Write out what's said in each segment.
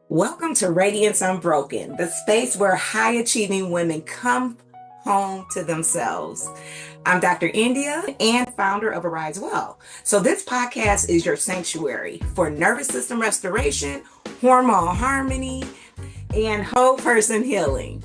Welcome to Radiance Unbroken, the space where high achieving women come home to themselves. I'm Dr. Indea and founder of Aryze. So, this podcast is your sanctuary for nervous system restoration, hormone harmony, and whole person healing.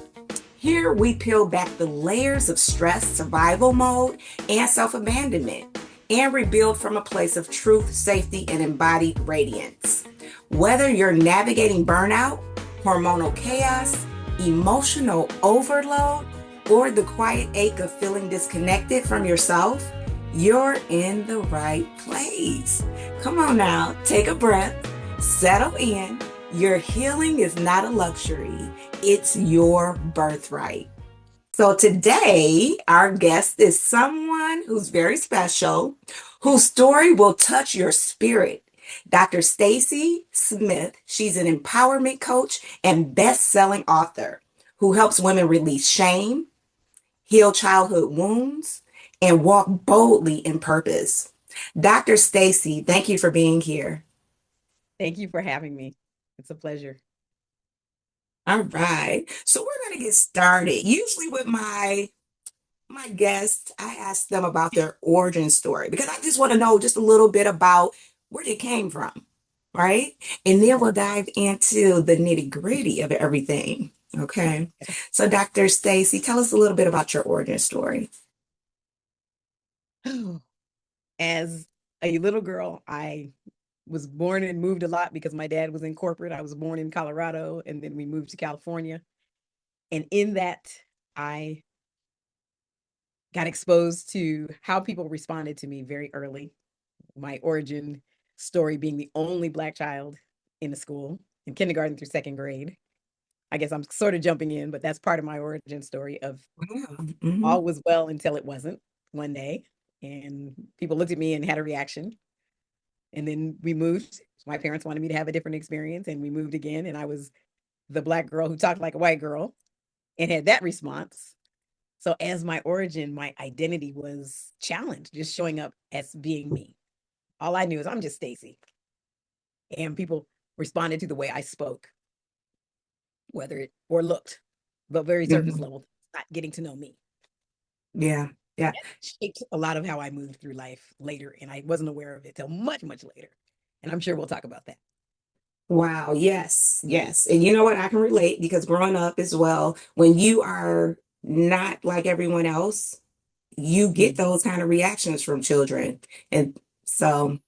Here we peel back the layers of stress, survival mode, and self abandonment, and rebuild from a place of truth, safety, and embodied radiance. Whether you're navigating burnout, hormonal chaos, emotional overload, or the quiet ache of feeling disconnected from yourself, you're in the right place. Come on now, take a breath, settle in. Your healing is not a luxury, it's your birthright. So today, our guest is someone who's very special, whose story will touch your spirit. Dr. Staci Smith, she's an empowerment coach and best-selling author who helps women release shame, heal childhood wounds, and walk boldly in purpose. Dr. Staci, thank you for being here. Thank you for having me. It's a pleasure. All right. So we're going to get started. Usually with my guests, I ask them about their origin story because I just want to know just a little bit about where they came from, right? And then we'll dive into the nitty-gritty of everything. Okay. So Dr. Staci, tell us a little bit about your origin story. As a little girl, I was born and moved a lot because my dad was in corporate. I was born in Colorado and then we moved to California. And in that, I got exposed to how people responded to me very early. My origin story being the only Black child in the school in kindergarten through second grade. I guess I'm sort of jumping in, but that's part of my origin story of Wow. Mhm. all was well until it wasn't one day. And people looked at me and had a reaction. And then we moved. My parents wanted me to have a different experience, and we moved again. And I was the Black girl who talked like a white girl and had that response. So, as my origin, my identity was challenged, just showing up as being me. All I knew is I'm just Staci. And people responded to the way I spoke, whether it or looked, but very surface Mhm. level, not getting to know me. Yeah. Yeah. That shaped a lot of how I moved through life later. And I wasn't aware of it till much, much later. And I'm sure we'll talk about that. Wow. Yes. Yes. And you know what? I can relate because growing up as well, when you are not like everyone else, you get Mhm. those kind of reactions from children. And so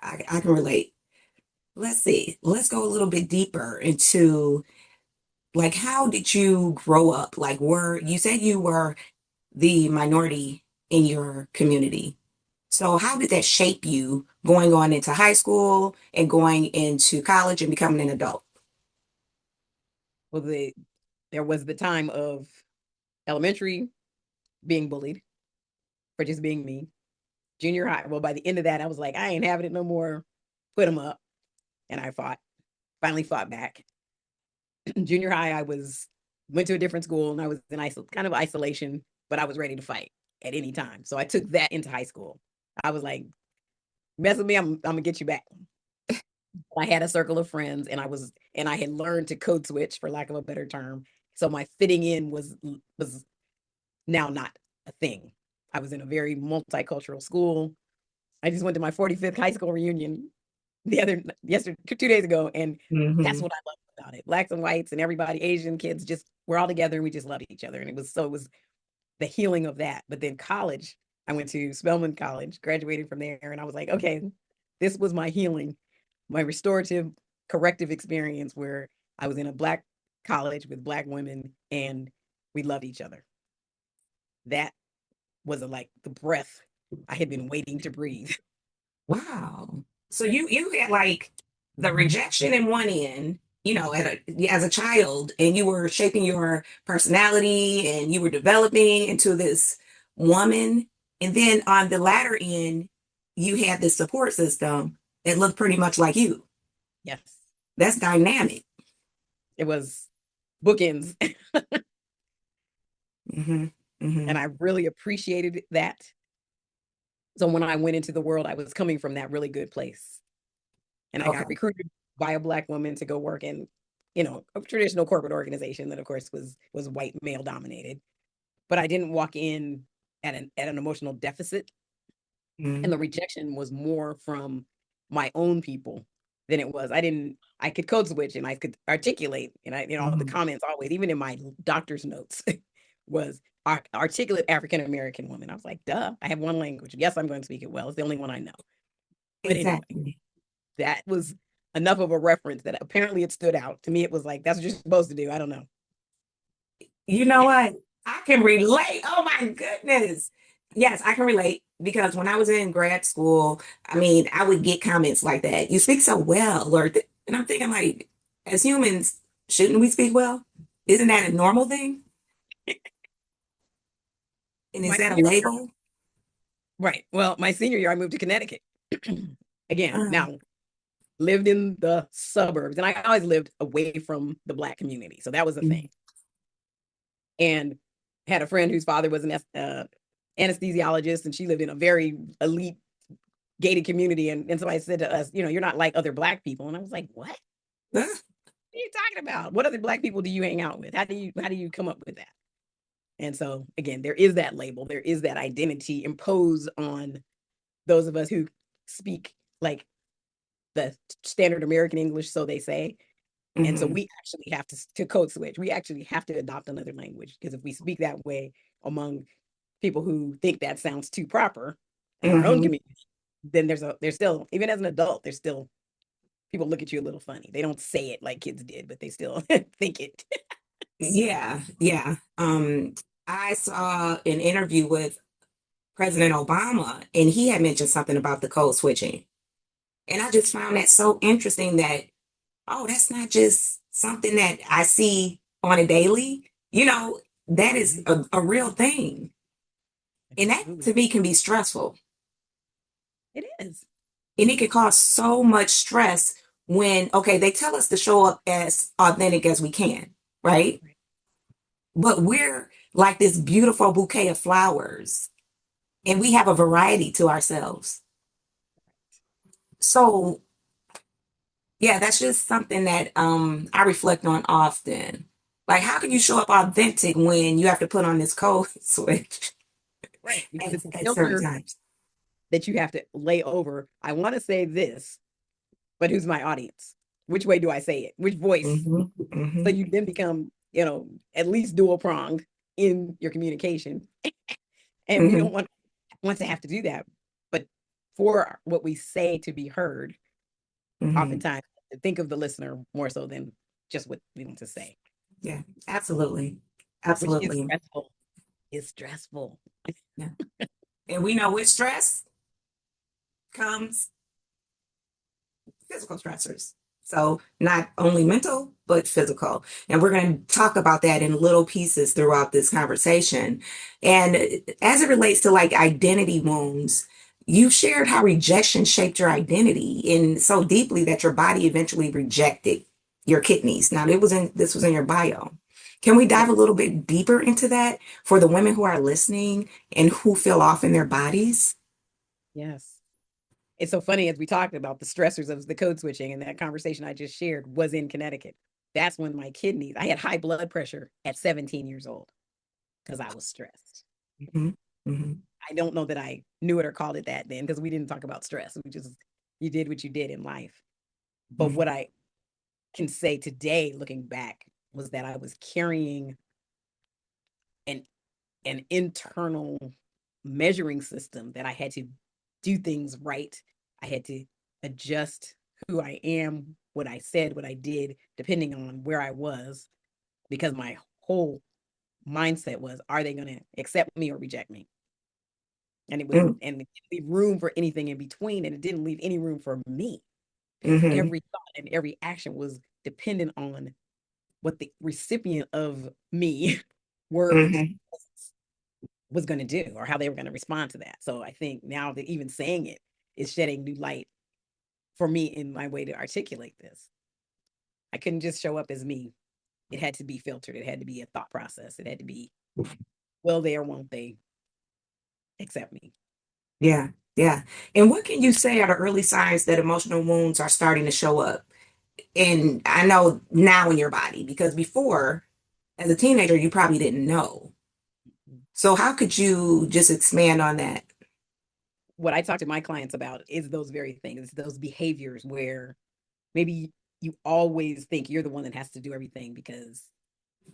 I can relate. Let's see. Let's go a little bit deeper into like how did you grow up? Like were you said you were the minority in your community. So how did that shape you going on into high school and going into college and becoming an adult? Well, there was the time of elementary being bullied for just being me. Junior high, well, by the end of that, I was like, I ain't having it no more. Put them up. And I finally fought back. Junior high, went to a different school and I was in kind of isolation, but I was ready to fight at any time. So I took that into high school. I was like, mess with me, I'm gonna get you back. I had a circle of friends and I had learned to code switch for lack of a better term. So my fitting in was now not a thing. I was in a very multicultural school. I just went to my 45th high school reunion yesterday 2 days ago, and that's Hmm. what I love about it. Blacks and whites and everybody, Asian kids, just we're all together and we just love each other. And it was the healing of that. But then college, I went to Spelman College, graduated from there, and I was like, okay, this was my healing, my restorative, corrective experience where I was in a Black college with Black women and we loved each other. That was like the breath I had been waiting to breathe. Wow. So you had like the rejection in one end, as a child, and you were shaping your personality and you were developing into this woman. And then on the latter end, you had this support system that looked pretty much like you. Yes, That's dynamic. it was bookends. Hmm. Hmm. And I really appreciated that. So when I went into the world, I was coming from that really good place. And I got Okay. recruited by a Black woman to go work in a traditional corporate organization that of course was white male dominated. But I didn't walk in at an emotional deficit, and Mm-hmm. the rejection was more from my own people than it was. I could code switch and I could articulate, and the Mm-hmm. comments always, even in my doctor's notes, was articulate African American woman. I was like, duh, I have one language. Yes, I'm going to speak it well. It's the only one I know. But anyway, Exactly. that was enough of a reference that apparently it stood out to me. It was like, that's what you're supposed to do. I don't know. You know what? I can relate. Oh my goodness. Yes, I can relate because when I was in grad school, I mean, I would get comments like that. You speak so well, and I'm thinking like, as humans, shouldn't we speak well? Isn't that a normal thing? And is My that a senior year, label? right. Well, my senior year, I moved to Connecticut. Again, Uh, now lived in the suburbs, and I always lived away from the Black community. So that was a thing. And had a friend whose father was an anesthesiologist, and she lived in a very elite gated community. And somebody said to us, you're not like other Black people. And I was like, what? uh, What are you talking about? What other Black people do you hang out with? How do you come up with that? And so again, there is that label, there is that identity imposed on those of us who speak like the standard American English, so they say. And so mhm. we actually have to code switch. We actually have to adopt another language, because if we speak that way among people who think that sounds too proper in our own Mhm. community, then there's still, even as an adult, there's still people look at you a little funny. They don't say it like kids did, but they still think it. Yeah, yeah. I saw an interview with President Obama, and he had mentioned something about the code switching. And I just found that so interesting that, oh, that's not just something that I see on a daily. That is Mhm. a real thing. It And that absolutely to me can be stressful. it is. And it can cause so much stress when, okay, they tell us to show up as authentic as we can, right? Right. But we're like this beautiful bouquet of flowers, and we have a variety to ourselves. So, yeah, that's just something that I reflect on often. Like, how can you show up authentic when you have to put on this code switch Right. Because at, it's a at certain filter times? that you have to lay over. I want to say this, but who's my audience? Which way do I say it? Which voice? Hmm. So Hmm. you then become, at least dual pronged in your communication. And we don't Hmm. want to have to do that. But for what we say to be heard, Hmm. oftentimes think of the listener more so than just what we want to say, Yeah, absolutely. which is Absolutely. stressful. It's stressful. Yeah. And we know with stress comes physical stressors. So not only mental, but physical. And we're going to talk about that in little pieces throughout this conversation. And as it relates to like identity wounds, you shared how rejection shaped your identity in so deeply that your body eventually rejected your kidneys. Now, this was in your bio. Can we dive Yes. a little bit deeper into that for the women who are listening and who feel off in their bodies? Yes. It's so funny, as we talked about the stressors of the code switching, and that conversation I just shared was in Connecticut. That's when my kidneys, I had high blood pressure at 17 years old because I was stressed. Hmm. Hmm. I don't know that I knew it or called it that then, because we didn't talk about stress. We just, you did what you did in life. But what I can say today, looking back, was that I was carrying an internal measuring system that I had to do things right. I had to adjust who I am, what I said, what I did, depending on where I was, because my whole mindset was, are they going to accept me or reject me? And it didn't leave room for anything in between, and it didn't leave any room for me, because Hmm. every thought and every action was dependent on what the recipient of me words Hmm. was going to do, or how they were going to respond to that. So I think now that even saying it is shedding new light for me in my way to articulate this. I couldn't just show up as me. It had to be filtered. It had to be a thought process. It had to be, will they or won't they accept me? Yeah, yeah. And what can you say are the early signs that emotional wounds are starting to show up? and I know now in your body, because before, as a teenager, you probably didn't know. So how could you just expand on that? What I talk to my clients about is those very things, those behaviors where maybe you always think you're the one that has to do everything because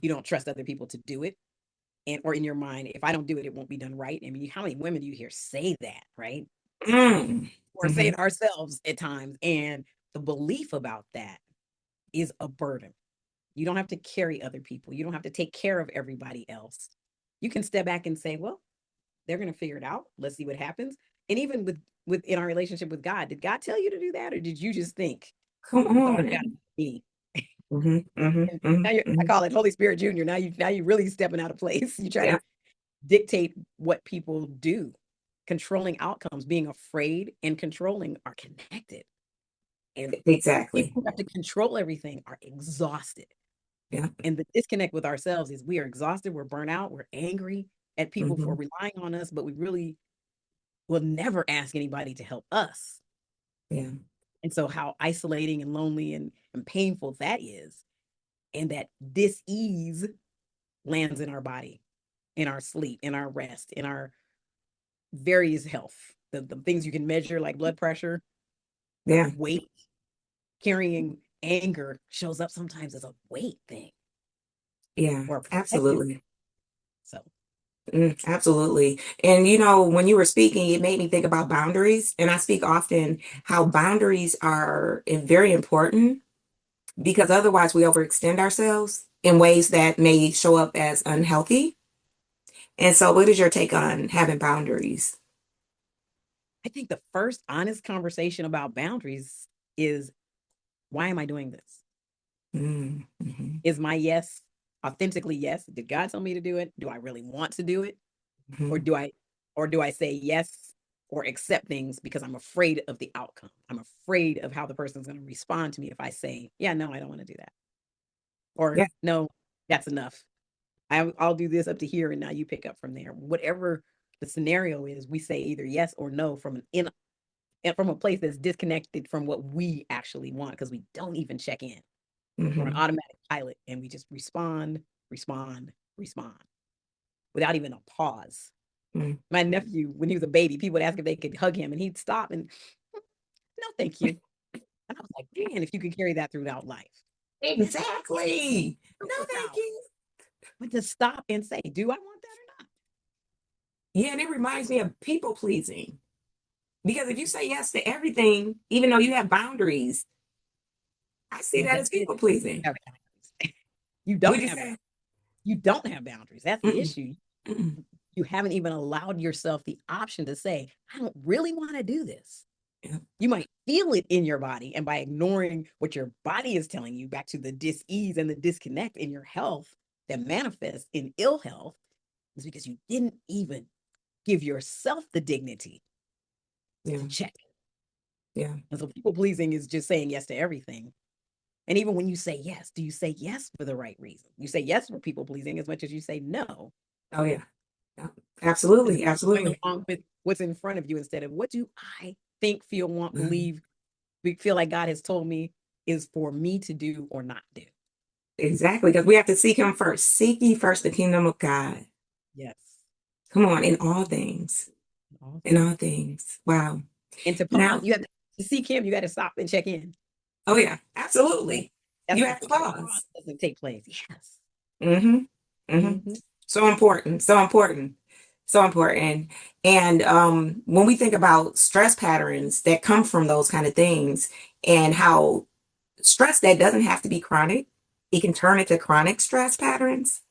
you don't trust other people to do it. And or in your mind, if I don't do it, it won't be done right. I mean, how many women do you hear say that, right? Mm. Or say Hmm. it ourselves at times. And the belief about that is a burden. You don't have to carry other people. You don't have to take care of everybody else. You can step back and say, well, they're going to figure it out. Let's see what happens. And even with in our relationship with God, did God tell you to do that, or did you just think Come it's all got to on. be me? Hmm. Hmm. And Hmm. now I Hmm. call it Holy Spirit Junior. Now you really stepping out of place. You try Yeah. to dictate what people do, controlling outcomes, being afraid and controlling are connected. And Exactly. people who have to control everything are exhausted. Yeah. And the disconnect with ourselves is we are exhausted, we're burnt out, we're angry at people for Hmm. relying on us, but we really will never ask anybody to help us. Yeah. And so, how isolating and lonely and painful that is, and that dis-ease lands in our body, in our sleep, in our rest, in our various health, the things you can measure, like blood pressure, Yeah. weight, carrying anger shows up sometimes as a weight thing Yeah. or a protective thing. Absolutely. So, Absolutely. And when you were speaking, it made me think about boundaries. And I speak often how boundaries are very important because otherwise we overextend ourselves in ways that may show up as unhealthy. And so, what is your take on having boundaries? I think the first honest conversation about boundaries is, why am I doing this? Mm-hmm. Is my yes authentically yes? Did God tell me to do it? Do I really want to do it? Or Hmm. do I say yes or accept things because I'm afraid of the outcome? I'm afraid of how the person's going to respond to me if I say, yeah, no, I don't want to do that. Or Yeah. no, that's enough. I'll do this up to here and now you pick up from there. Whatever the scenario is, we say either yes or no from a place that's disconnected from what we actually want because we don't even check in. We're an Hmm. automatic pilot and we just respond, respond, respond without even a pause. Hmm. My nephew, when he was a baby, people would ask if they could hug him and he'd stop and, no, thank you. And I was like, man, if you could carry that throughout life. Exactly. So No, thank profound. you. But to stop and say, do I want that or not? Yeah, and it reminds me of people pleasing. Because if you say yes to everything, even though you have boundaries, I see Well, that that as is, people pleasing. have boundaries. You Would don't you have boundaries. say? You don't have boundaries. That's the Mm-mm, issue. mm-mm, You haven't even allowed yourself the option to say, I don't really want to do this. yeah, You might feel it in your body. And by ignoring what your body is telling you, back to the dis-ease and the disconnect in your health that manifests in ill health, is because you didn't even give yourself the dignity yeah, to check. yeah. And so people pleasing is just saying yes to everything. And even when you say yes, do you say yes for the right reason? You say yes for people pleasing as much as you say no. Oh, yeah. Yeah. Is Absolutely, it going absolutely. along with what's in front of you instead of what do I think, feel, want, Mhm. believe, feel like God has told me is for me to do or not do? Exactly, because we have to seek Him first. Seek ye first the kingdom of God. Yes. Come on, in all things, All in all things. things. Wow. And to pause, Now, you have to seek him, you got to stop and check in. oh yeah, Right? absolutely. That's You why have to the pause pause. doesn't take place. Yes. Mm-hmm. Mm-hmm. Mm-hmm. So important. So important. So important. And when we think about stress patterns that come from those kind of things and how stress that doesn't have to be chronic, it can turn into chronic stress patterns.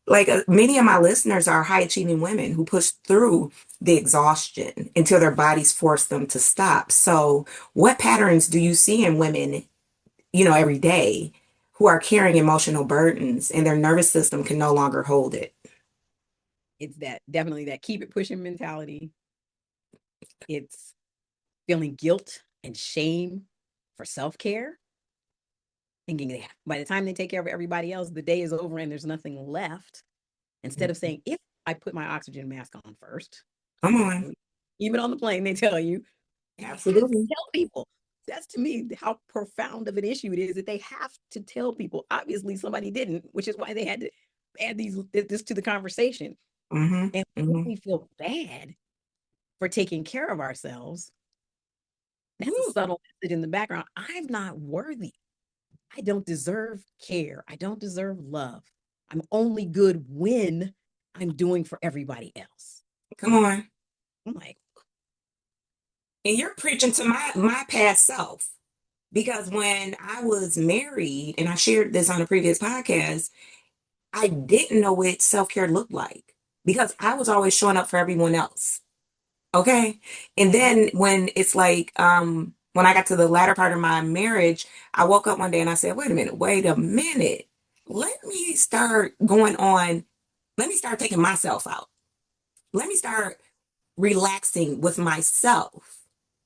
Like many of my listeners are high achieving women who push through the exhaustion until their bodies force them to stop. So, what patterns do you see in women, every day who are carrying emotional burdens and their nervous system can no longer hold it? It's that definitely that keep it pushing mentality. It's feeling guilt and shame for self-care, thinking that by the time they take care of everybody else, the day is over and there's nothing left. Instead of saying, if I put my oxygen mask on first, Come on. even on the plane, they tell you, and you have to Absolutely. tell people. that's to me how profound of an issue it is that they have to tell people. Obviously, somebody didn't, which is why they had to add this to the conversation. Mm-hmm. And Mm-hmm. we feel bad for taking care of ourselves. That's a Woo. subtle message in the background. I'm not worthy. I don't deserve care. I don't deserve love. I'm only good when I'm doing for everybody else. Come on. I'm like, And you're preaching to my past self. Because when I was married, and I shared this on a previous podcast, I didn't know what self-care looked like because I was always showing up for everyone else. Okay. And then when it's like, when I got to the latter part of my marriage, I woke up one day and I said, wait a minute. Let me start going on. Let me start taking myself out. Let me start relaxing with myself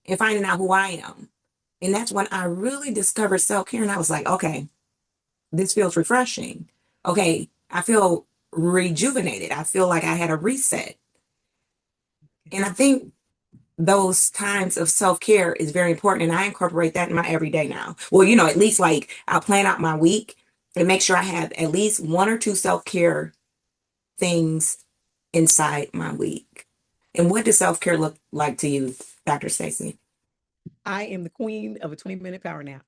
and finding out who I am. And that's when I really discovered self-care. And I was like, okay, this feels refreshing. Okay, I feel rejuvenated. I feel like I had a reset. And I think those times of self-care is very important. And I incorporate that in my everyday now. Well, at least like I'll plan out my week and make sure I have at least one or two self-care things inside my week. And what does self-care look like to you, Dr. Staci? I am the queen of a 20-minute power nap.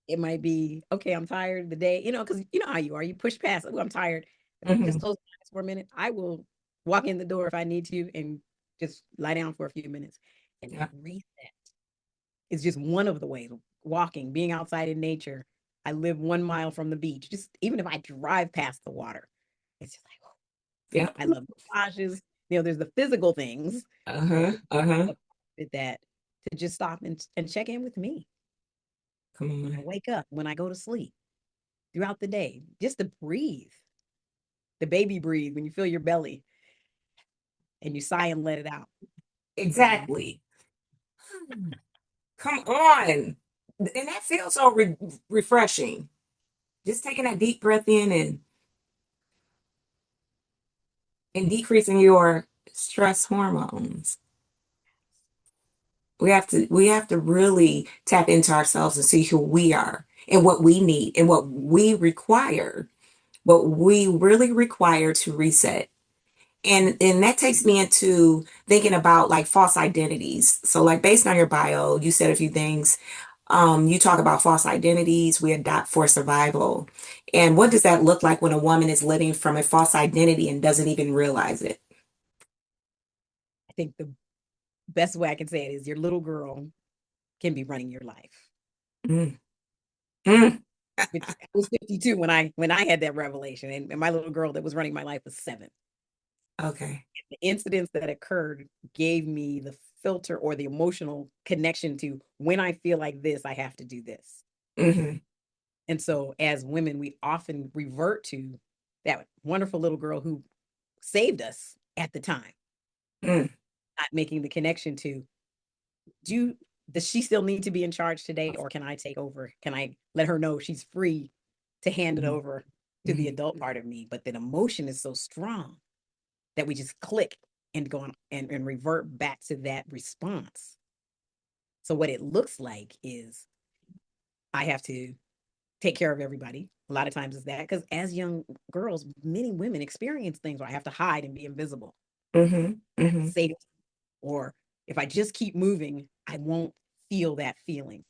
It might be, okay, I'm tired the day, because you know how you are. You push past, oh, I'm tired. If I can just Hmm. close my eyes for a minute, I will walk in the door if I need to and just lie down for a few minutes. And that Yeah. reset is just one of the ways. Walking, being outside in nature. I live 1 mile from the beach. Just even if I drive past the water, it's just like, Yeah. I love massages. There's the physical things, but Uh-huh. there's Uh-huh. a part of that to just stop and check in with me Come when I on. wake up, when I go to sleep, throughout the day, just to breathe. The baby breathe when you feel your belly and you sigh and let it out. Exactly. Come on. And that feels so refreshing. Just taking that deep breath in and decreasing your stress hormones. We have to really tap into ourselves and see who we are and what we need and what we really require to reset. And that takes me into thinking about like false identities. So like based on your bio, you said a few things. You talk about false identities, we adopt for survival. And what does that look like when a woman is living from a false identity and doesn't even realize it? I think the best way I can say it is your little girl can be running your life. Mm, mm. Which I was 52 when I had that revelation, and my little girl that was running my life was 7. Okay. The incidents that occurred gave me the filter or the emotional connection to when I feel like this, I have to do this. Hmm. And so as women, we often revert to that wonderful little girl who saved us at the time, Mm, not making the connection to do does she still need to be in charge today, or can I take over? Can I let her know she's free to hand it mhm, over to the mhm, adult part of me? But that emotion is so strong that we just click and go on and revert back to that response. So what it looks like is I have to take care of everybody. A lot of times is that because as young girls, many women experience things where I have to hide and be invisible. mhm, That's mhm, safety. Or if I just keep moving, I won't feel that feeling.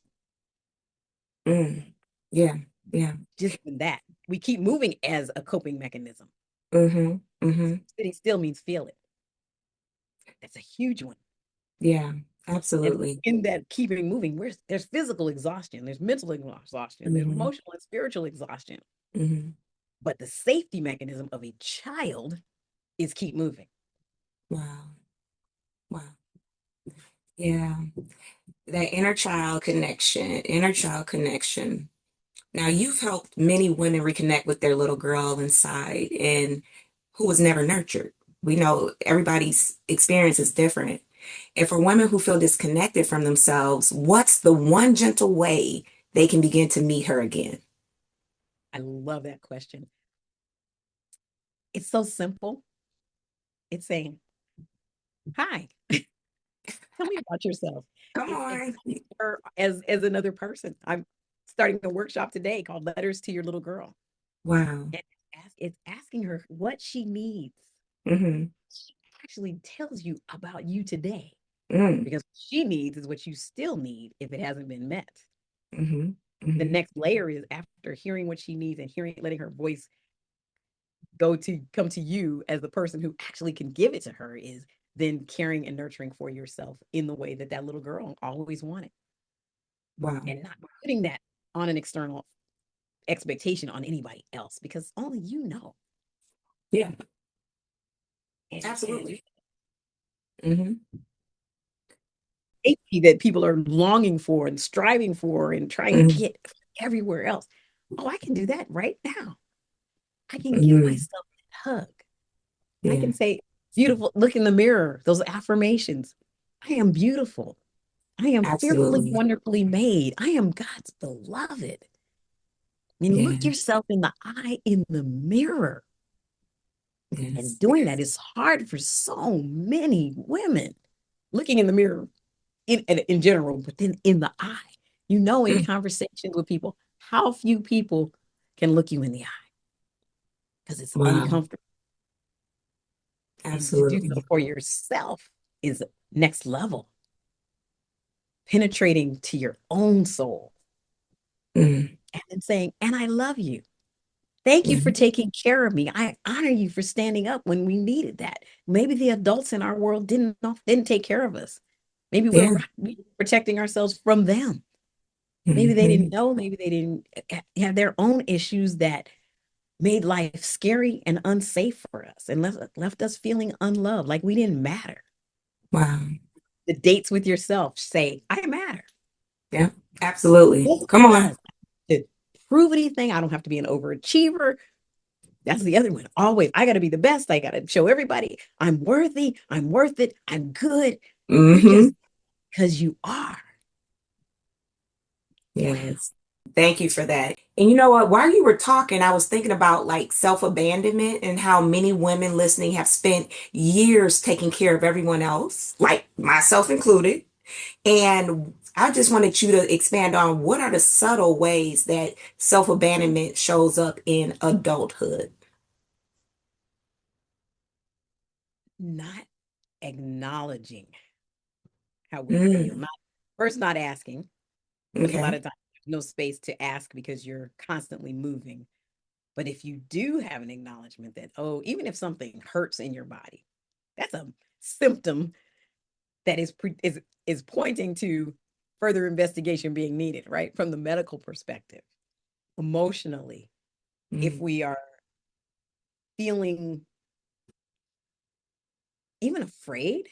mm. Yeah, yeah. Just that. We keep moving as a coping mechanism. Mhm, mhm. Sitting still means feel it. That's a huge one. Yeah, And absolutely. in that keeping moving, there's physical exhaustion, there's mental exhaustion, there's Mhm, emotional and spiritual exhaustion. mhm. But the safety mechanism of a child is keep moving. Wow. Wow. Yeah. That inner child connection. Now, you've helped many women reconnect with their little girl inside and who was never nurtured. We know everybody's experience is different. And for women who feel disconnected from themselves, what's the one gentle way they can begin to meet her again? I love that question. It's so simple. It's saying, hi, tell me about yourself. Come And on. her as another person. I'm starting a workshop today called Letters to Your Little Girl. Wow. And it's asking her what she needs. Mm-hmm. She actually tells you about you today Mm. because what she needs is what you still need if it hasn't been met. Mm-hmm. The Mm-hmm. next layer is after hearing what she needs and hearing, letting her voice come to you as the person who actually can give it to her, is then caring and nurturing for yourself in the way that that little girl always wanted, Wow. and not putting that on an external expectation on anybody else because only you know. Yeah, And absolutely. Mm-hmm. safety that people are longing for and striving for and trying to Mm-hmm. get everywhere else. Oh, I can do that right now. I can give Mm-hmm. myself a hug. I Yeah, can say, beautiful, look in the mirror, those affirmations. I am beautiful. I am fearfully, absolutely. wonderfully made. I am God's beloved. And look Yeah. yourself in the eye in the mirror. And Yes. doing that is hard for so many women. Looking in the mirror in general, but then in the eye, in Mm. conversations with people, how few people can look you in the eye because it's Wow. uncomfortable. And to do so Absolutely. for yourself is next level, penetrating to your own soul Mm. and then saying, and I love you. Thank you for Mm. taking care of me. I honor you for standing up when we needed that. Maybe the adults in our world didn't take care of us. Maybe Yeah. we protecting ourselves from them. Maybe they Mm-hmm. didn't know. Maybe they didn't have their own issues that made life scary and unsafe for us and left us feeling unloved, like we didn't matter. Wow. The dates with yourself say, I matter. Yeah. Absolutely. Yes, Come it on. does. To prove anything, I don't have to be an overachiever. That's the other one. Always, I got to be the best. I got to show everybody I'm worthy. I'm worth it. I'm good. You're Mm-hmm. just because you are. Wow. Yes. Thank you for that. And you know what? While you were talking, I was thinking about like self-abandonment and how many women listening have spent years taking care of everyone else, like myself included. And I just wanted you to expand on what are the subtle ways that self-abandonment shows up in adulthood. Not acknowledging how we feel. Mm, Not asking, because a lot okay. of times there's no space to ask because you're constantly moving. But if you do have an acknowledgement that, oh, even if something hurts in your body, that's a symptom that is pointing to further investigation being needed, right? From the medical perspective. Emotionally, if Mm, we are feeling even afraid,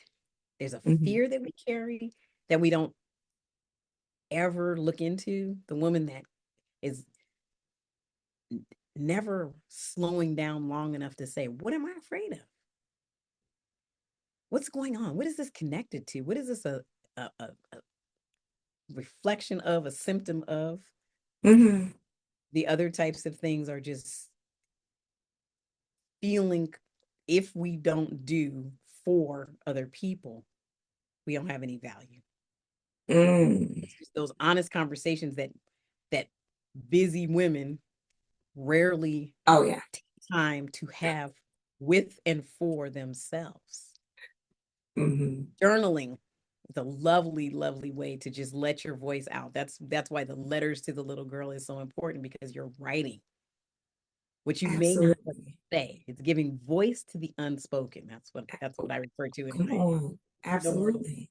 there's a mhm, fear that we carry that we don't ever look into. The woman that is never slowing down long enough to say, what am I afraid of? What's going on? What is this connected to? What is this a reflection of, a symptom of? mhm. The other types of things are just feeling, if we don't do for other people, we don't have any value. Mm. It's just those honest conversations that busy women rarely Oh yeah. take time to have with and for themselves. Hmm. Journaling is a lovely, lovely way to just let your voice out. That's why the letters to the little girl is so important, because you're writing what you may not Absolutely. say. It's giving voice to the unspoken. That's what I refer to in Come my on. no more. Absolutely.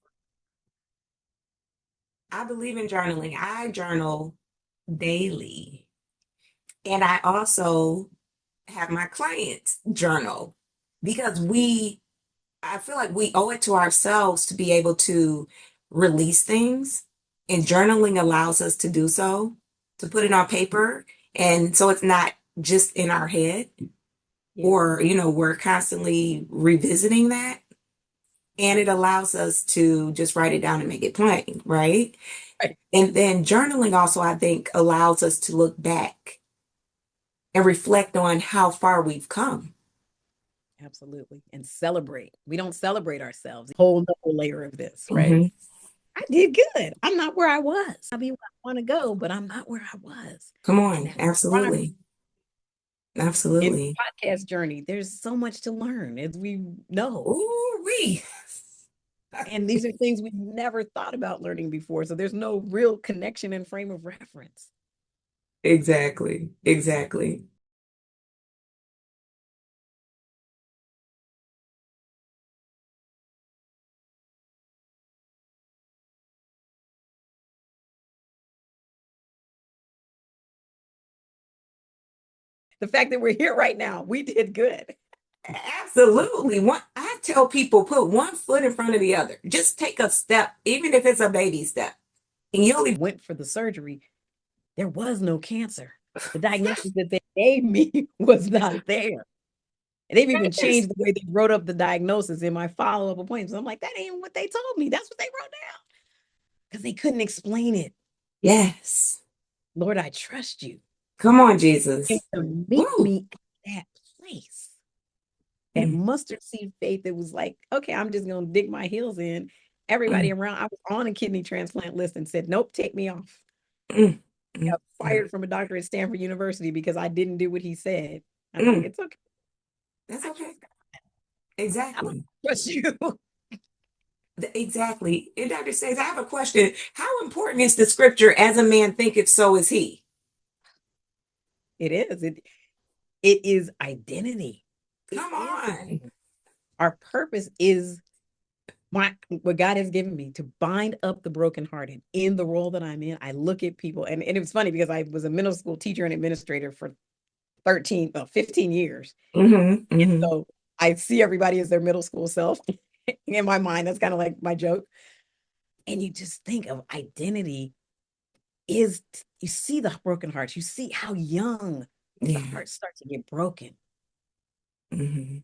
I believe in journaling. I journal daily. And I also have my clients journal because I feel like we owe it to ourselves to be able to release things. And journaling allows us to do so, to put it on paper. And so it's not just in our head Yeah. or, we're constantly revisiting that. And it allows us to just write it down and make it plain, right? Right. And then journaling also, I think, allows us to look back and reflect on how far we've come. Absolutely. And celebrate. We don't celebrate ourselves. Whole nother layer of this, right? Hmm. I did good. I'm not where I was. I'll be where I want to go, but I'm not where I was. Come And on. that's progress. Absolutely. In Absolutely. the podcast journey, there's so much to learn, as we know. Ooh, wee. And these are things we've never thought about learning before. So there's no real connection and frame of reference. Exactly. Exactly. The fact that we're here right now, we did good. Absolutely. I tell people put one foot in front of the other. Just take a step, even if it's a baby step. And you'll Went for the surgery. There was no cancer. The diagnosis that they gave me was not there. And they've even changed the way they wrote up the diagnosis in my follow-up appointments. I'm like, that ain't what they told me. That's what they wrote down. Because they couldn't explain it. Yes. Lord, I trust you. Come on, And Jesus. to meet Woo. me at that place, that Mm, mustard seed faith that was like, okay, I'm just going to dig my heels in. Everybody mm, around, I was on a kidney transplant list and said, nope, take me off. mm, mm, Got fired from a doctor at Stanford University because I didn't do what he said. I'm like, mm. it's okay. That's I okay. trust God. I don't Exactly. trust you. Exactly. And Dr. Says, I have a question. How important is the scripture, as a man thinketh, so is he? It is. It is identity. It Come is on. identity. Our purpose is my what God has given me to bind up the brokenhearted. In the role that I'm in, I look at people, and it was funny because I was a middle school teacher and administrator for 15 years. Hmm. And Hmm. so I see everybody as their middle school self. In my mind, that's kind of like my joke. And you just think of identity is you see the broken hearts, you see how young the Yeah. hearts start to get broken. Hmm.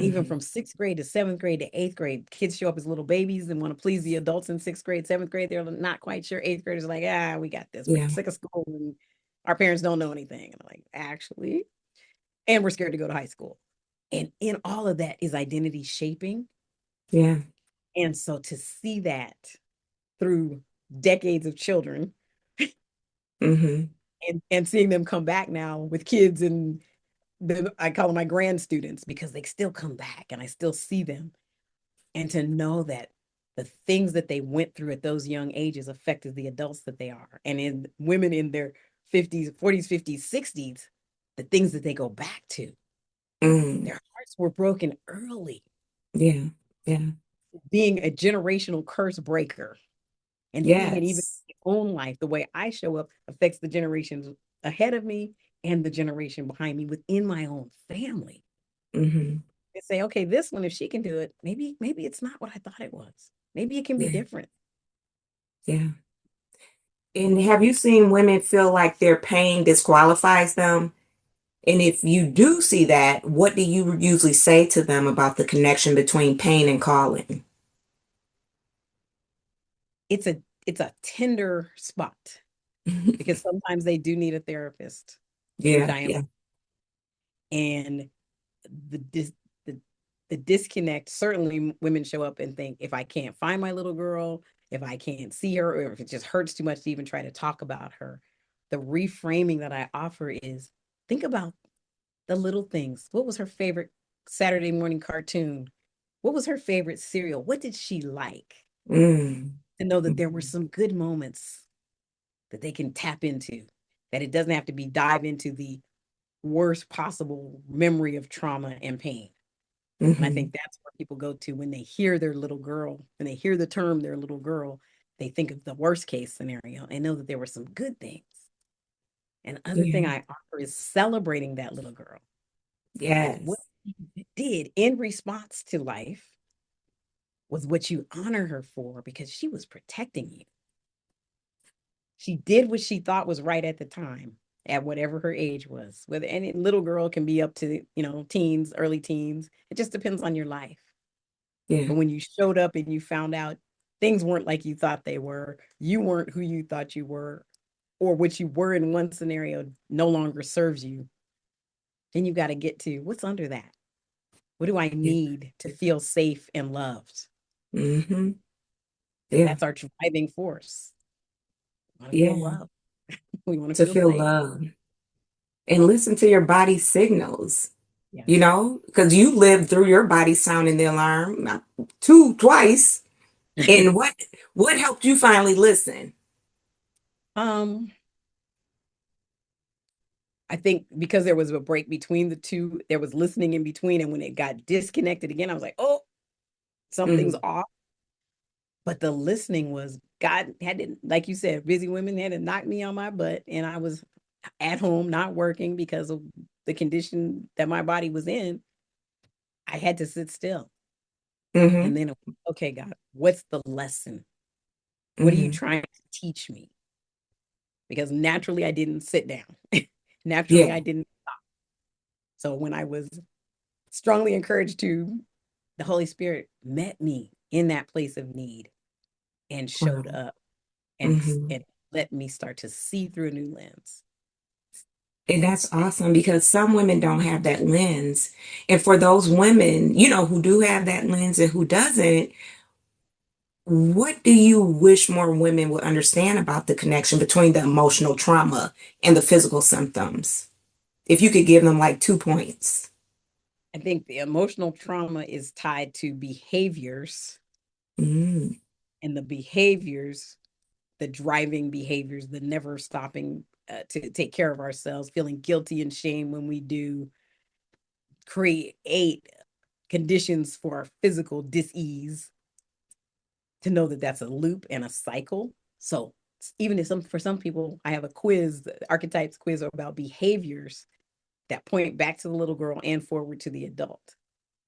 Even Hmm. from sixth grade to seventh grade to eighth grade, kids show up as little babies and want to please the adults in sixth grade, seventh grade. They're not quite sure. Eighth graders are like, we got this. We're Yeah. sick of school and our parents don't know anything. And I'm like, actually, and we're scared to go to high school. And in all of that is identity shaping. Yeah. And so to see that through decades of children Hmm. and seeing them come back now with kids and I call them my grand students because they still come back and I still see them. And to know that the things that they went through at those young ages affected the adults that they are. And in women in their 50s, 40s, 50s, 60s, the things that they go back to, Mm. their hearts were broken early, Yeah. Yeah. being a generational curse breaker and seeing it even Yes. in my own life. The way I show up affects the generations ahead of me and the generation behind me within my own family. Hmm. And say, okay, this one, if she can do it, maybe it's not what I thought it was. Maybe it can be Yeah. different. Yeah. And have you seen women feel like their pain disqualifies them? And if you do see that, what do you usually say to them about the connection between pain and calling? It's a tender spot because sometimes they do need a therapist, which Yeah, I am. yeah. And the dis, the the disconnect, certainly women show up and think, if I can't find my little girl, if I can't see her, or if it just hurts too much to even try to talk about her, the reframing that I offer is think about the little things. What was her favorite Saturday morning cartoon? What was her favorite cereal? What did she like? Mm. To know that there were Mhm. some good moments that they can tap into, that it doesn't have to be dive into the worst possible memory of trauma and pain. And I think Mhm. that's where people go to when they hear their little girl, when they hear the term their little girl, they think of the worst case scenario and know that there were some good things. And other thing Yeah. I offer is celebrating that little girl. That what Yes. she did in response to life was what you honor her for because she was protecting you. She did what she thought was right at the time, at whatever her age was. Whether any little girl can be up to, teens, early teens. It just depends on your life. Yeah. But when you showed up and you found out things weren't like you thought they were, you weren't who you thought you were, or what you were in one scenario no longer serves you, then you got to get to what's under that. What do I Yeah. need to feel safe and loved? Hmm. Yeah. That's our driving force. We want to feel Yeah. love. We want to To feel feel safe. love and listen to your body's signals, Yes. because you lived through your body sounding the alarm, not twice. And what helped you finally listen? um, I think because there was a break between the two, there was listening in between, and when it got disconnected again, I was like, "Oh, something's Mm-hmm. off." But the listening was God had to, like you said, busy women had to knock me on my butt, and I was at home not working because of the condition that my body was in. I had to sit still, Mm-hmm. and then okay, God, what's the lesson? What are you Mm-hmm. trying to teach me? Because naturally, I didn't sit down. Naturally, Yeah. I didn't. So when I was strongly encouraged to, the Holy Spirit met me in that place of need and showed Wow. up and Mm-hmm. and let me start to see through a new lens. And that's awesome because some women don't have that lens. And for those women, who do have that lens and who doesn't, what do you wish more women would understand about the connection between the emotional trauma and the physical symptoms? If you could give them like 2 points. I think the emotional trauma is tied to behaviors, Mm, and the behaviors, the driving behaviors, the never stopping to take care of ourselves, feeling guilty and shame when we do, create conditions for physical dis-ease, to know that that's a loop and a cycle. So even if for some people, I have a quiz, the archetypes quiz about behaviors that point back to the little girl and forward to the adult.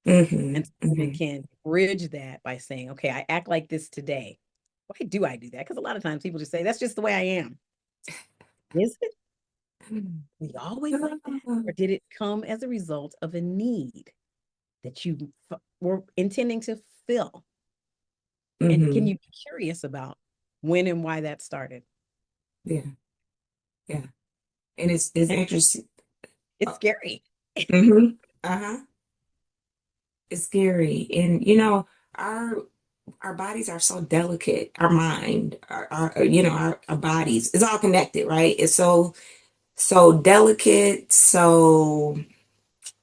hmm And women hmm can bridge that by saying, okay, I act like this today. Why do I do that? Because a lot of times people just say, that's just the way I am. Is it? We always like that? Or did it come as a result of a need that you were intending to fill? And can hmm you be curious about when and why that started? Yeah, yeah. And it's And interesting. it's scary. Mm-hmm. Uh-huh. It's scary. And our bodies are so delicate. Our mind, our bodies, it's all connected, right? It's so delicate, so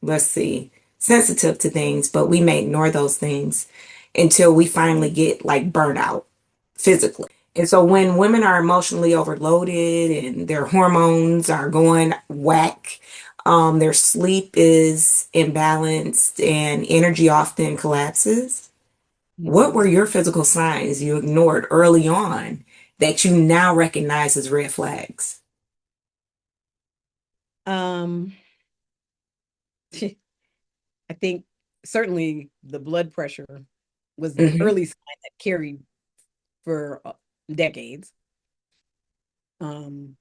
let's see, sensitive to things, but we may ignore those things until we finally get like burnout physically. And so when women are emotionally overloaded and their hormones are going whack, their sleep is imbalanced and energy often collapses. What Mhm. were your physical signs you ignored early on that you now recognize as red flags? Um, I think certainly the blood pressure was the Hmm early sign that carried for decades. Um,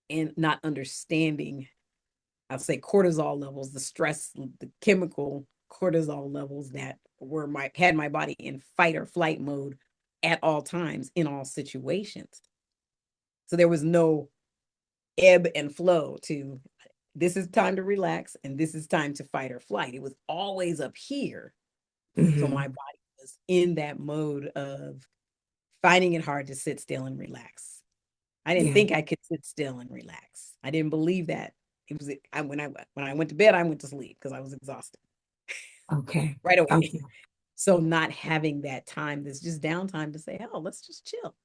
and not understanding, I'll say cortisol levels, the stress, the chemical cortisol levels that were had my body in fight or flight mode at all times in all situations. So there was no ebb and flow to, this is time to relax and this is time to fight or flight. It was always up here. So hmm my body was in that mode of finding it hard to sit still and relax. I didn't Yeah. think I could sit still and relax. I didn't believe that. It was when I went to bed, I went to sleep because I was exhausted Okay. right away. Okay. So not having that time, there's just downtime to say, oh, let's just chill,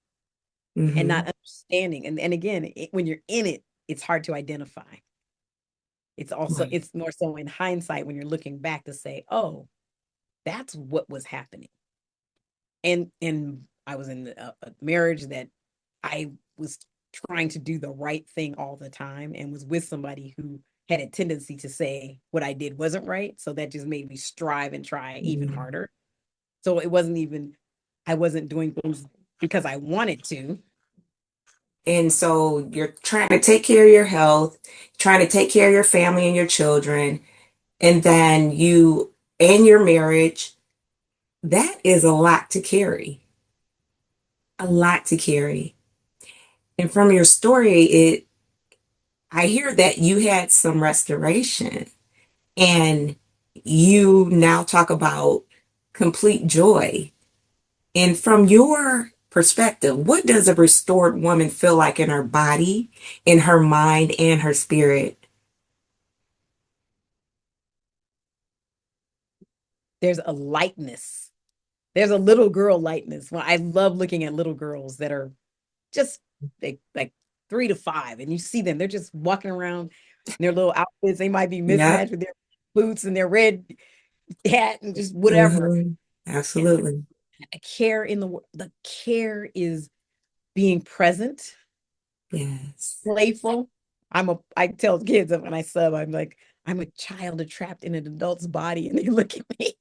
and hmm not understanding. And again, when you're in it, it's hard to identify. Right. It's more so in hindsight when you're looking back to say, oh, that's what was happening. And I was in a marriage that I was trying to do the right thing all the time, and was with somebody who had a tendency to say what I did wasn't right. So that just made me strive and try even Mhm. harder. So it wasn't even, I wasn't doing things because I wanted to. And so you're trying to take care of your health, trying to take care of your family and your children, and then you and your marriage. That is a lot to carry, a lot to carry. And from your story, I hear that you had some restoration and you now talk about complete joy And from your perspective, what does a restored woman feel like in her body, in her mind, and her spirit? There's a lightness. There's a little girl lightness. Well, I love looking at little girls that are just like 3 to 5, and you see them, they're just walking around in their little outfits. They might be Yep. mismatched with their boots and their red hat and just whatever. Hmm. And Absolutely. a care in the care is being present, Yes. playful. I tell kids that when I sub, I'm like, I'm a child trapped in an adult's body, and they look at me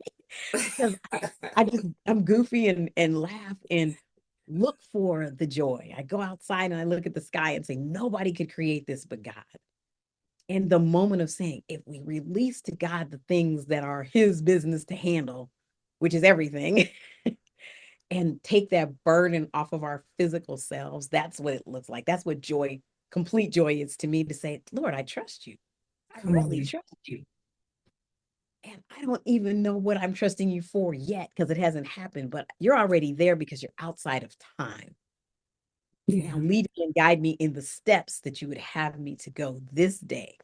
because I'm goofy and laugh and look for the joy. I go outside and I look at the sky and say, nobody could create this but God. And the moment of saying, if we release to God the things that are his business to handle, which is everything, and take that burden off of our physical selves, that's what it looks like. That's what joy, complete joy is to me, to say, Lord, I trust you. I Come really on. trust you. And I don't even know what I'm trusting you for yet because it hasn't happened, but you're already there because you're outside of time. Now Yeah. lead me and guide me in the steps that you would have me to go this day.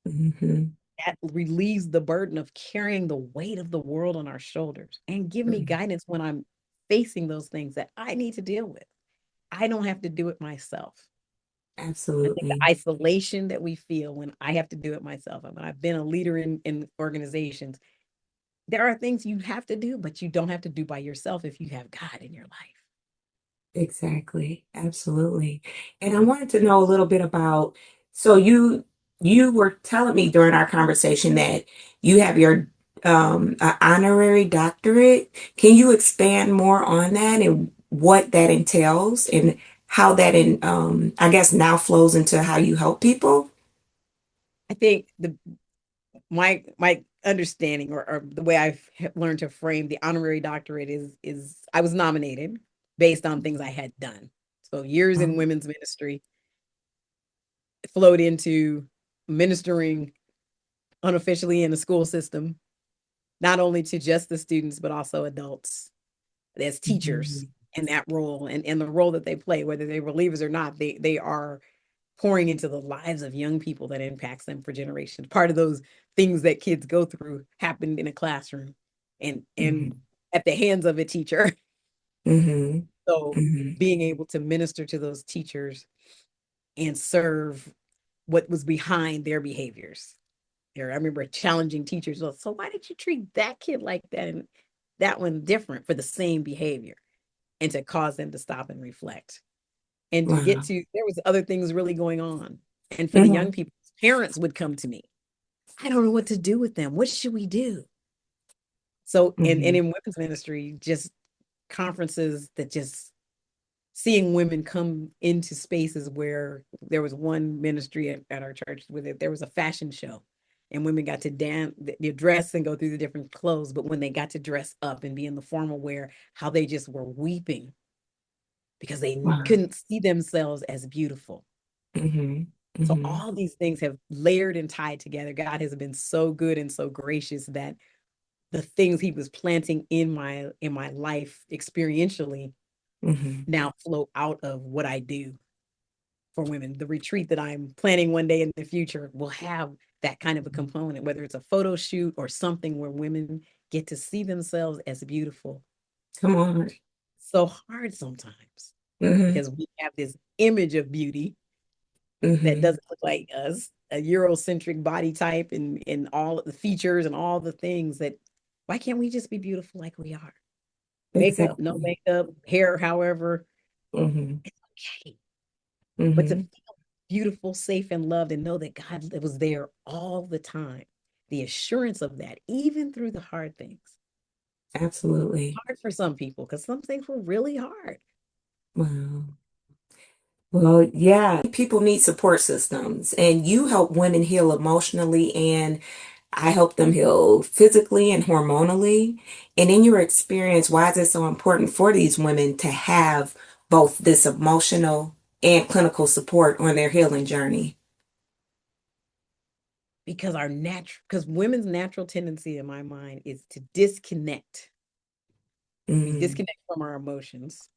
Hmm. That relieves the burden of carrying the weight of the world on our shoulders, and give me guidance when I'm facing those things that I need to deal with. I don't have to do it myself. I think the Absolutely. isolation that we feel when I have to do it myself, and when I've been a leader in organizations, there are things you have to do, but you don't have to do by yourself if you have God in your life. Exactly. Absolutely. And I wanted to know a little bit about, so you were telling me during our conversation that you have your honorary doctorate. Can you expand more on that and what that entails and how that I guess now flows into how you help people? I think my understanding, or the way I've learned to frame the honorary doctorate is I was nominated based on things I had done. So years in Um, women's ministry flowed into ministering unofficially in the school system, not only to just the students but also adults as teachers mhm. in that role, and the role that they play, whether they were believers or not, they are pouring into the lives of young people that impacts them for generations. Part of those things that kids go through happened in a classroom and Mhm. at the hands of a teacher. Mhm. So Mhm. being able to minister to those teachers and serve what was behind their behaviors. There, I remember challenging teachers. Well, so why did you treat that kid like that and that one different for the same behavior? And to cause them to stop and reflect. And to get Wow. to, there was other things really going on. And for the young Mhm. people, parents would come to me. I don't know what to do with them. What should we do? So, and Mhm. in women's ministry, just conferences that just seeing women come into spaces where there was one ministry at our church where there was a fashion show, and women got to dance, the dress and go through the different clothes. But when they got to dress up and be in the formal wear, how they just were weeping because they Wow. couldn't see themselves as beautiful. Mhm. So Mhm. all these things have layered and tied together. God has been so good and so gracious that the things he was planting in my life experientially Mhm. now flow out of what I do for women. The retreat that I'm planning one day in the future will have that kind of a component, whether it's a photo shoot or something where women get to see themselves as beautiful. Come on. So hard sometimes Mhm. because we have this image of beauty that Mhm. doesn't look like us, a Eurocentric body type and all the features and all the things that, why can't we just be beautiful like we are? Makeup, no Exactly. makeup, hair, however, Mhm. it's okay. But to Mhm. feel beautiful, safe, and loved and know that God was there all the time. The assurance of that, even through the hard things. Absolutely. Hard for some people because some things were really hard. Wow. Well, yeah, people need support systems, and you help women heal emotionally, and I help them heal physically and hormonally. And in your experience, why is it so important for these women to have both this emotional and clinical support on their healing journey? Because because women's natural tendency in my mind is to disconnect We Mm-hmm. disconnect from our emotions.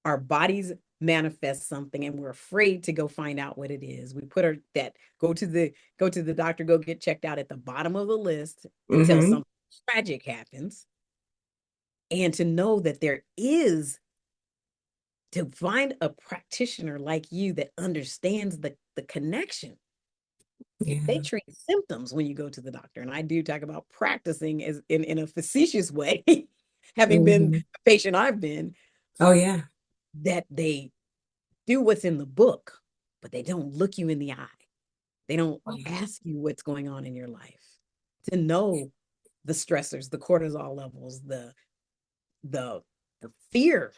Our bodies manifest something and we're afraid to go find out what it is. We put our that go to the doctor, go get checked out at the bottom of the list until Mm-hmm. something tragic happens. And to know that there is to find a practitioner like you that understands the connection. They Yeah. treat symptoms when you go to the doctor. And I do talk about practicing as in a facetious way, having been Mm-hmm. the patient I've been, Oh yeah. that they do what's in the book, but they don't look you in the eye. They don't Oh, yeah. ask you what's going on in your life. To know the stressors, the cortisol levels, the the fear,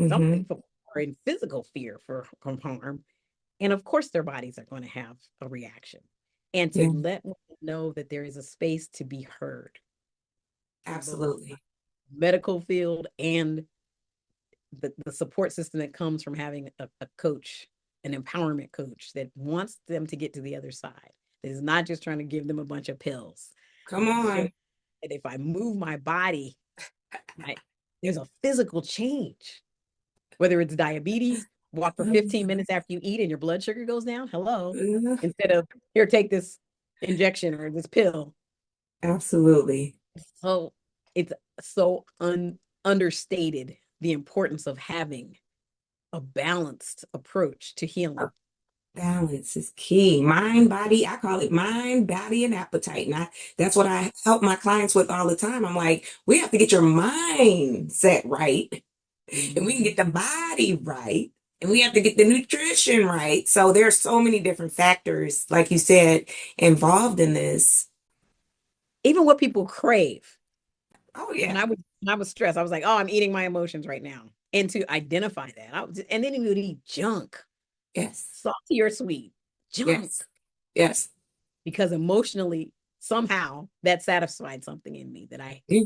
some Mm-hmm. people are in physical fear from harm. And of course, their bodies are going to have a reaction. And to Yeah. let them know that there is a space to be heard in both Absolutely. medical field and the support system that comes from having a coach, an empowerment coach that wants them to get to the other side. That is not just trying to give them a bunch of pills. Come Show on. that if I move my body, there's a physical change. Whether it's diabetes, walk for 15 minutes after you eat and your blood sugar goes down. Hello. Mhm. Instead of here, take this injection or this pill. Absolutely. So it's so understated the importance of having a balanced approach to Uh, healing. Balance is key. Mind, body, I call it mind, body, and appetite. And that's what I help my clients with all the time. I'm like, we have to get your mind set right, and we can Mhm. get the body right, and we have to get the nutrition right. So there's so many different factors, like you said, involved in this. Even what people crave. Oh When yeah. I was stressed, I was like, oh, I'm eating my emotions right now. And to identify that, and then you would eat junk, Yes. salty or sweet, junk, Yes. Yes. because emotionally, somehow that satisfied something in me that I Yeah.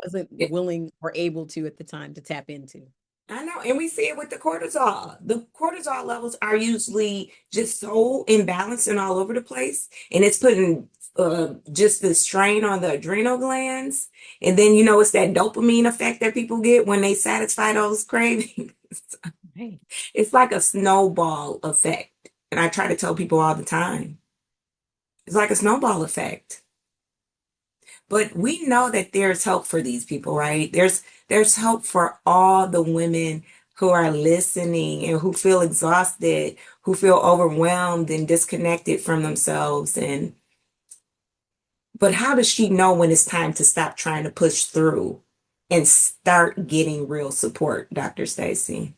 wasn't Yeah. willing or able to at the time to tap into. I know, and we see it with the cortisol. The cortisol levels are usually just so imbalanced and all over the place, and it's putting just the strain on the adrenal glands. And then it's that dopamine effect that people get when they satisfy those cravings. Right. It's like a snowball effect, and I try to tell people all the time. It's like a snowball effect. But we know that there's hope for these people, right? There's hope for all the women who are listening and who feel exhausted, who feel overwhelmed and disconnected from themselves. And but how does she know when it's time to stop trying to push through and start getting real support, Dr. Staci?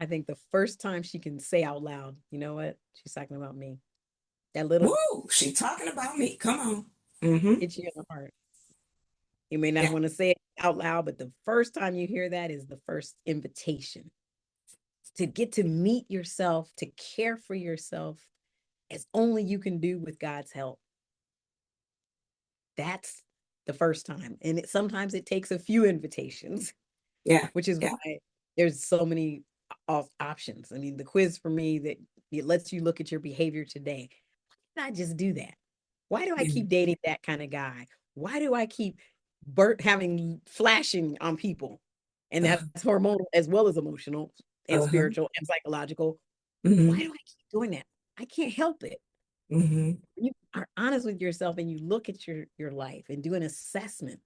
I think the first time she can say out loud, you know what? She's talking about me. That little Woo, she talking about me. Come on. Mm-hmm. hits you in the heart. You may not Yeah, want to say it out loud, but the first time you hear that is the first invitation to get to meet yourself, to care for yourself as only you can do with God's help. That's the first time. And sometimes it takes a few invitations, yeah, which is yeah, why there's so many options. I mean, the quiz for me that it lets you look at your behavior today. Why did I just do that? Why do I yeah. keep dating that kind of guy? Why do I keep having flashing on people? And that's Uh, hormonal as well as emotional and uh-huh. spiritual and psychological. Why Mm-hmm. do I keep doing that? I can't help it. Mm-hmm. You are honest with yourself and you look at your life and do an assessment.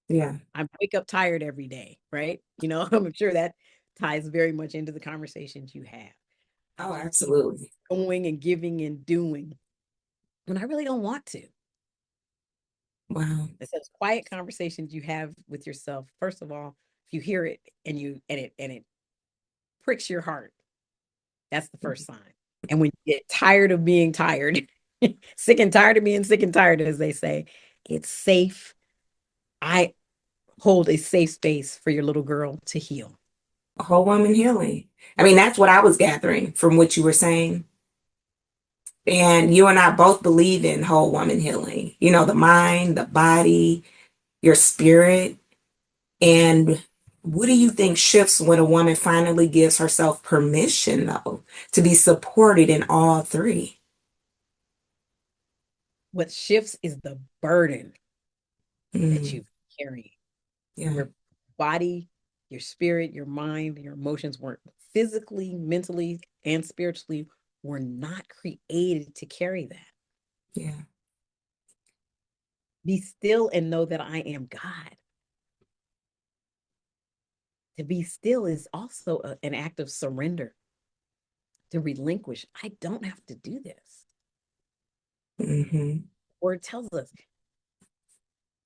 Yeah. I wake up tired every day, right? I'm sure that ties very much into the conversations you have. I Oh, just keep absolutely. going and giving and doing when I really don't want to. Wow. It's those quiet conversations you have with yourself. First of all, if you hear it and it pricks your heart, that's the first sign. And when you get tired of being tired, sick and tired of being sick and tired, as they say, it's safe. I hold a safe space for your little girl to heal. Whole woman healing. I mean, that's what I was gathering from what you were saying. And you and I both believe in whole woman healing. The mind, the body, your spirit. And what do you think shifts when a woman finally gives herself permission, though, to be supported in all three? What shifts is the burden that Mm, you've carried. Yeah. Your body, your spirit, your mind, your emotions weren't physically, mentally, and spiritually were not created to carry that. Yeah. Be still and know that I am God. To be still is also an act of surrender, to relinquish. I don't have to do this. Mm-hmm. Word tells us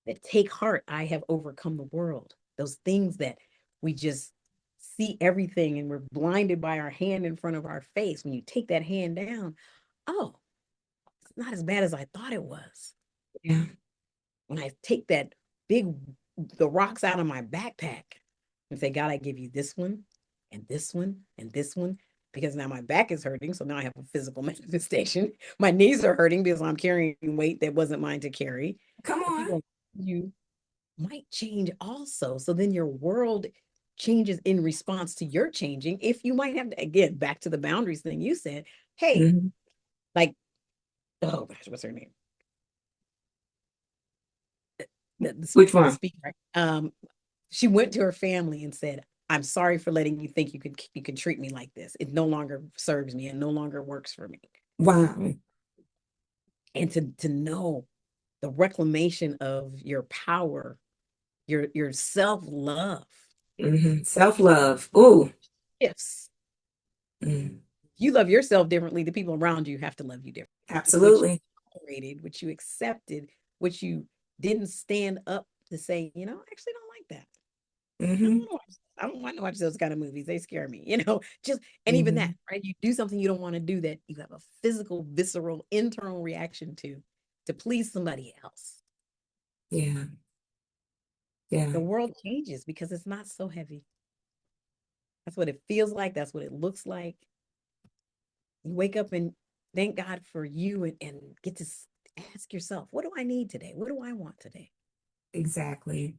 that take heart, I have overcome the world. Those things that we just see everything and we're blinded by our hand in front of our face. When you take that hand down, oh, it's not as bad as I thought it was. Yeah. When I take that big, the rocks out of my backpack and say, God, I give you this one and this one and this one, because now my back is hurting. So now I have a physical manifestation. My knees are hurting because I'm carrying weight that wasn't mine to carry. Come The on. people you might change also. So then your world changes in response to your changing. If you might have to, again, back to the boundaries thing you said, hey, Mm-hmm. like, oh gosh, what's her name? Which The one? speaker. She went to her family and said, I'm sorry for letting you think you could treat me like this. It no longer serves me and no longer works for me. Wow. And to know the reclamation of your power, your self-love Mm-hmm. Self-love. Ooh. shifts. Mm. You love yourself differently, the people around you have to love you differently. What you Absolutely. tolerated, what you accepted, what you didn't stand up to say, you know, I actually don't like that. Mm-hmm. I don't want to watch those kind of movies. They scare me, you know. Just and even Mm-hmm. that, right? You do something you don't want to do that you have a physical, visceral, internal reaction to please somebody else. Yeah. Yeah. The world changes because it's not so heavy. That's what it feels like. That's what it looks like. You wake up and thank God for you and get to ask yourself, what do I need today? What do I want today? Exactly.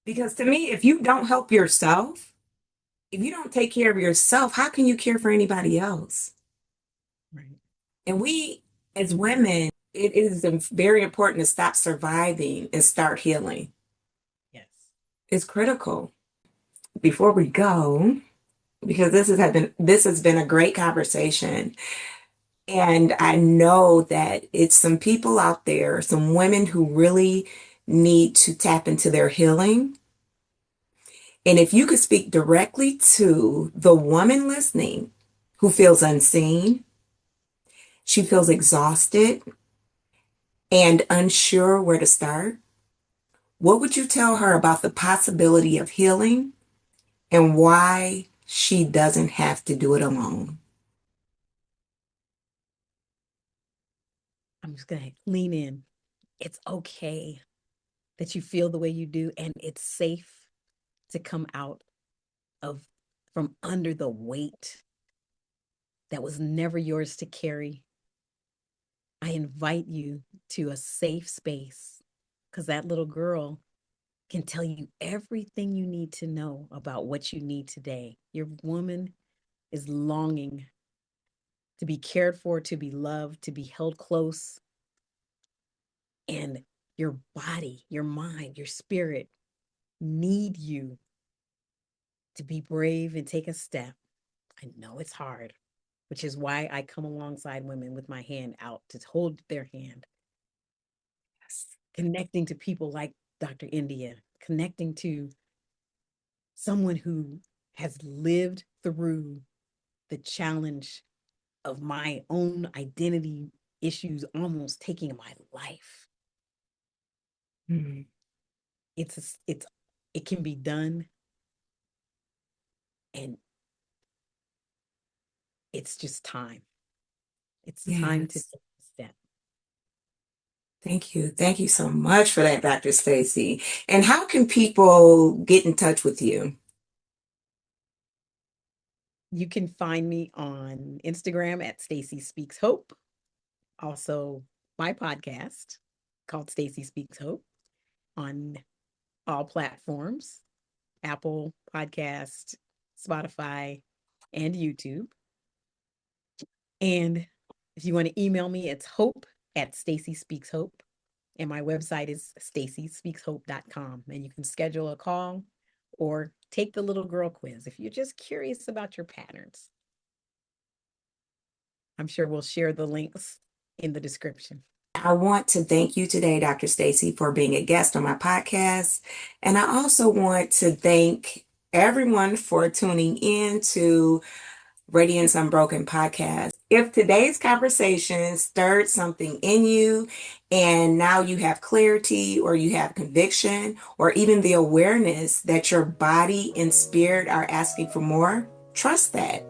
Because to me, if you don't help yourself, if you don't take care of yourself, how can you care for anybody else? Right. And we, as women, it is very important to stop surviving and start healing. Yes. It's critical. Before we go, because this has been a great conversation. And I know that it's some people out there, some women who really need to tap into their healing. And if you could speak directly to the woman listening who feels unseen, she feels exhausted and unsure where to start, what would you tell her about the possibility of healing and why she doesn't have to do it alone? I'm just going to lean in. It's okay that you feel the way you do, and it's safe to come out of from under the weight that was never yours to carry. I invite you to a safe space because that little girl can tell you everything you need to know about what you need today. Your woman is longing to be cared for, to be loved, to be held close. And your body, your mind, your spirit need you to be brave and take a step. I know it's hard, which is why I come alongside women with my hand out to hold their hand, connecting to people like Dr. Indea, connecting to someone who has lived through the challenge of my own identity issues almost taking my life. Mhm. It's it can be done, and it's just time. It's time to Yes. take a step. Thank you. Thank you so much for that, Dr. Staci. And how can people get in touch with you? You can find me on Instagram at Staci Speaks Hope. Also, my podcast called Staci Speaks Hope on all platforms, Apple Podcast, Spotify, and YouTube. And if you want to email me, it's hope at Staci Speaks Hope. And my website is stacyspeakshope.com. And you can schedule a call or take the little girl quiz if you're just curious about your patterns. I'm sure we'll share the links in the description. I want to thank you today, Dr. Staci, for being a guest on my podcast. And I also want to thank everyone for tuning in to Radiance Unbroken podcast. If today's conversation stirred something in you and now you have clarity or you have conviction or even the awareness that your body and spirit are asking for more, trust that.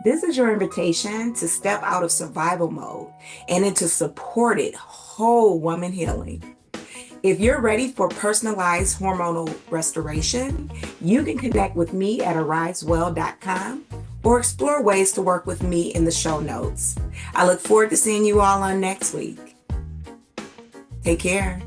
This is your invitation to step out of survival mode and into supported whole woman healing. If you're ready for personalized hormonal restoration, you can connect with me at aryzewell.com or explore ways to work with me in the show notes. I look forward to seeing you all on next week. Take care.